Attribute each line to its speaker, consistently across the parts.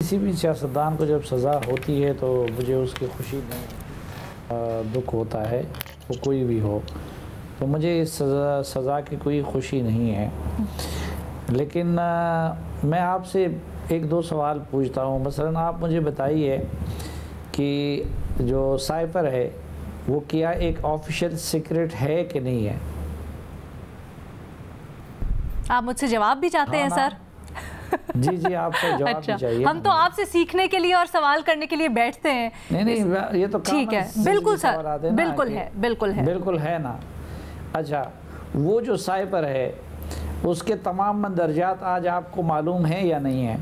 Speaker 1: کسی بھی سیاستدان کو جب سزا ہوتی ہے تو مجھے اس کی خوشی نہیں دکھ ہوتا ہے، وہ کوئی بھی ہو، تو مجھے اس سزا کی کوئی خوشی نہیں ہے۔ لیکن میں آپ سے ایک دو سوال پوچھتا ہوں۔ مثلا آپ مجھے بتائیے کہ جو سائپر ہے وہ کیا ایک آفیشیل سیکرٹ ہے کہ نہیں ہے؟
Speaker 2: آپ مجھ سے جواب بھی چاہتے ہیں سر؟
Speaker 1: جی آپ سے جواب بھی چاہیے۔
Speaker 2: ہم تو آپ سے سیکھنے کے لیے اور سوال کرنے کے لیے بیٹھتے ہیں۔
Speaker 1: نہیں یہ تو
Speaker 2: ٹھیک ہے، بالکل سر، بالکل ہے
Speaker 1: نا۔ اچھا، وہ جو سائپر ہے اس کے تمام مندرجات آج آپ کو معلوم ہیں یا نہیں ہیں؟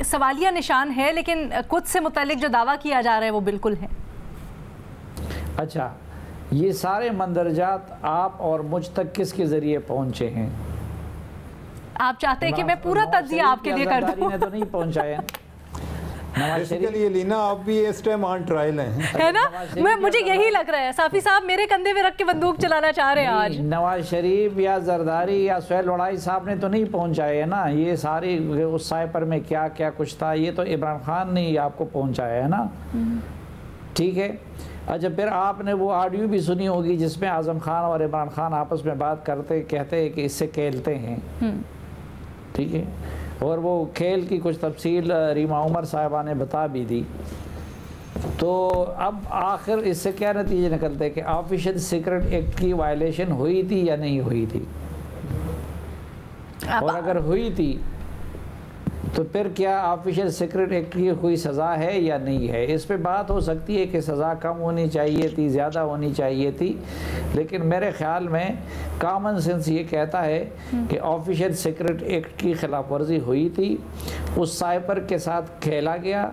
Speaker 2: سوالیہ نشان ہے، لیکن خود سے متعلق جو دعویٰ کیا جا رہا ہے وہ بالکل ہے۔
Speaker 1: اچھا، یہ سارے مندرجات آپ اور مجھ تک کس کے ذریعے پہنچے ہیں؟
Speaker 2: آپ چاہتے ہیں کہ میں پورا تجزیہ آپ کے لیے کر دوں؟
Speaker 1: نے تو نہیں پہنچایا۔
Speaker 3: بیسیکلی لینا آپ بھی اس ٹائم آن ٹرائل ہیں،
Speaker 2: ہے نا؟ مجھے یہی لگ رہا ہے صافی صاحب میرے کندھے میں رکھ کے بندوق چلانا چاہ رہے ہیں آج۔
Speaker 1: نواز شریف یا زرداری یا سہیل وڑائی صاحب نے تو نہیں پہنچائے ہے نا یہ ساری، اس سائپر میں کیا کیا کچھ تھا یہ تو عمران خان نے ہی آپ کو پہنچایا ہے نا۔ ٹھیک ہے، اچھا پھر آپ نے وہ آڈیو بھی سنی ہوگی جس میں اعظم خان اور عمران خان آپس میں بات کرتے کہتے ہیں کہ اس سے کھیلتے ہیں، ٹھیک ہے، اور وہ کھیل کی کچھ تفصیل ریما عمر صاحبہ نے بتا بھی دی۔ تو اب آخر اس سے کیا نتیجے نکلتے کہ آفیشیل سیکرٹ ایکٹ کی وائلیشن ہوئی تھی یا نہیں ہوئی تھی؟ اور اگر ہوئی تھی تو پھر کیا آفیشیل سیکرٹ ایکٹ کی کوئی سزا ہے یا نہیں ہے؟ اس پہ بات ہو سکتی ہے کہ سزا کم ہونی چاہیے تھی، زیادہ ہونی چاہیے تھی، لیکن میرے خیال میں کامن سینس یہ کہتا ہے کہ آفیشیل سیکرٹ ایکٹ کی خلاف ورزی ہوئی تھی، اس سائپر کے ساتھ کھیلا گیا،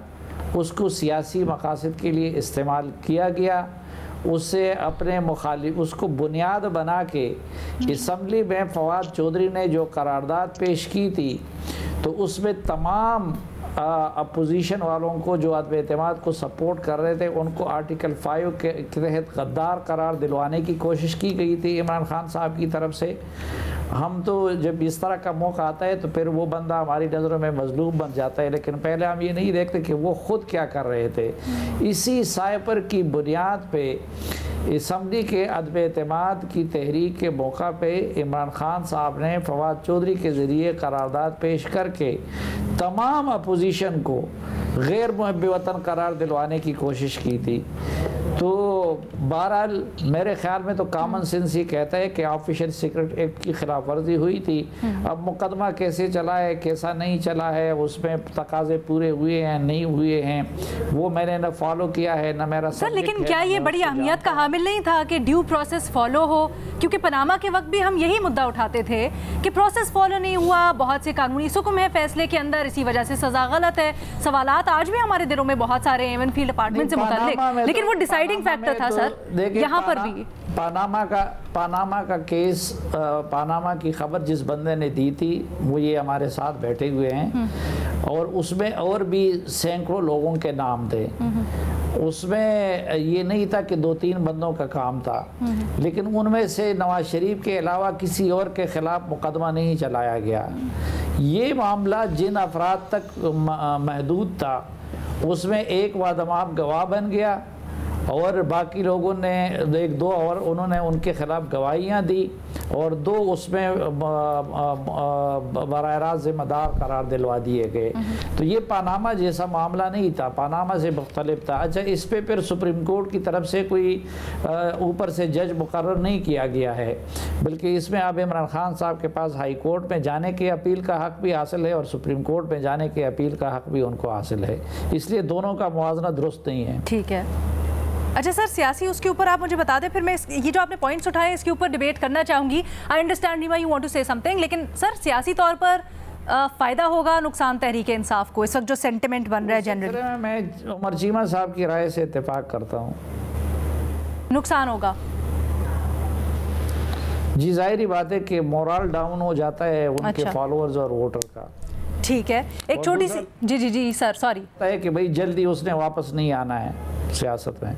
Speaker 1: اس کو سیاسی مقاصد کے لیے استعمال کیا گیا، اس سے اپنے مخالف اس کو بنیاد بنا کے اسمبلی میں فواد چودھری نے جو قرارداد پیش کی تھی تو اس میں تمام اپوزیشن والوں کو جو عدم اعتماد کو سپورٹ کر رہے تھے ان کو آرٹیکل 5 کے تحت غدار قرار دلوانے کی کوشش کی گئی تھی عمران خان صاحب کی طرف سے۔ ہم تو جب اس طرح کا موقع آتا ہے تو پھر وہ بندہ ہماری نظروں میں مظلوم بن جاتا ہے، لیکن پہلے ہم یہ نہیں دیکھتے کہ وہ خود کیا کر رہے تھے۔ اسی سائپر کی بنیاد پہ اسمبلی کے عدم اعتماد کی تحریک کے موقع پہ عمران خان صاحب نے فواد چودھری کے ذریعے قرارداد پیش کر کے تمام اپوزیشن کو غیر محب وطن قرار دلوانے کی کوشش کی تھی۔ تو بہرحال میرے خیال میں تو کامن سینس یہ کہتا ہے کہ آفیشیل سیکرٹ ایکٹ کی خلاف ورزی ہوئی تھی۔ اب مقدمہ کیسے چلا ہے کیسا نہیں چلا ہے، اس میں تقاضے پورے ہوئے ہیں نہیں ہوئے ہیں، وہ میں نے نہ فالو کیا ہے نہ میرا
Speaker 2: سر۔ لیکن کیا یہ بڑی اہمیت کا حامل نہیں تھا کہ ڈیو پروسیس فالو ہو؟ کیونکہ پاناما کے وقت بھی ہم یہی مدعا اٹھاتے تھے کہ پروسیس فالو نہیں ہوا، بہت سے قانونی سکم ہے فیصلے کے اندر، اسی وجہ سے سزا غلط ہے۔ سوالات آج بھی ہمارے دلوں میں بہت سارے ہیں ایون فیلڈ اپارٹمنٹ سے متعلق، لیکن وہ ڈیسائیڈنگ فیکٹر تھا سر یہاں پر بھی۔
Speaker 1: پاناما کا کیس، پاناما کی خبر جس بندے نے دی تھی وہ یہ ہمارے ساتھ بیٹھے ہوئے ہیں، اور اس میں اور بھی سینکڑوں لوگوں کے نام تھے۔ اس میں یہ نہیں تھا کہ 2-3 بندوں کا کام تھا، لیکن ان میں سے نواز شریف کے علاوہ کسی اور کے خلاف مقدمہ نہیں چلایا گیا۔ یہ معاملہ جن افراد تک محدود تھا اس میں ایک وادماب گواہ بن گیا، اور باقی لوگوں نے ایک دو اور انہوں نے ان کے خلاف گواہیاں دی، اور 2 اس میں براہ راست ذمہ دار قرار دلوا دیے گئے۔ تو یہ پاناما جیسا معاملہ نہیں تھا، پاناما سے مختلف تھا۔ اچھا، اس پہ پھر سپریم کورٹ کی طرف سے کوئی اوپر سے جج مقرر نہیں کیا گیا ہے، بلکہ اس میں اب عمران خان صاحب کے پاس ہائی کورٹ میں جانے کے اپیل کا حق بھی حاصل ہے اور سپریم کورٹ میں جانے کے اپیل کا حق بھی ان کو حاصل ہے، اس لیے دونوں کا موازنہ درست نہیں ہے۔
Speaker 2: ٹھیک ہے، اچھا سر، سیاسی اس کے اوپر آپ مجھے بتا دیں، پھر میں یہ جو آپ نے پوائنٹس اٹھائے اس کے اوپر ڈیبیٹ کرنا چاہوں گی۔ I understand Nima you want to say some thing, لیکن سر سیاسی طور پر فائدہ ہوگا نقصان تحریک انصاف کو اس وقت جو سینٹیمنٹ بن رہا ہے جنرلی؟
Speaker 1: میں عمر چیمہ صاحب کی رائے سے اتفاق کرتا ہوں، نقصان
Speaker 2: ہوگا۔
Speaker 1: جی ظاہری بات ہے کہ مورال ڈاؤن ہو جاتا ہے ان کے فالوورز اور ووٹر کا۔
Speaker 2: ٹھیک ہے، ایک چھوٹی سی جی سر سوری،
Speaker 1: کہ بھئی جلدی اس نے واپس نہیں آنا ہے سیاست میں۔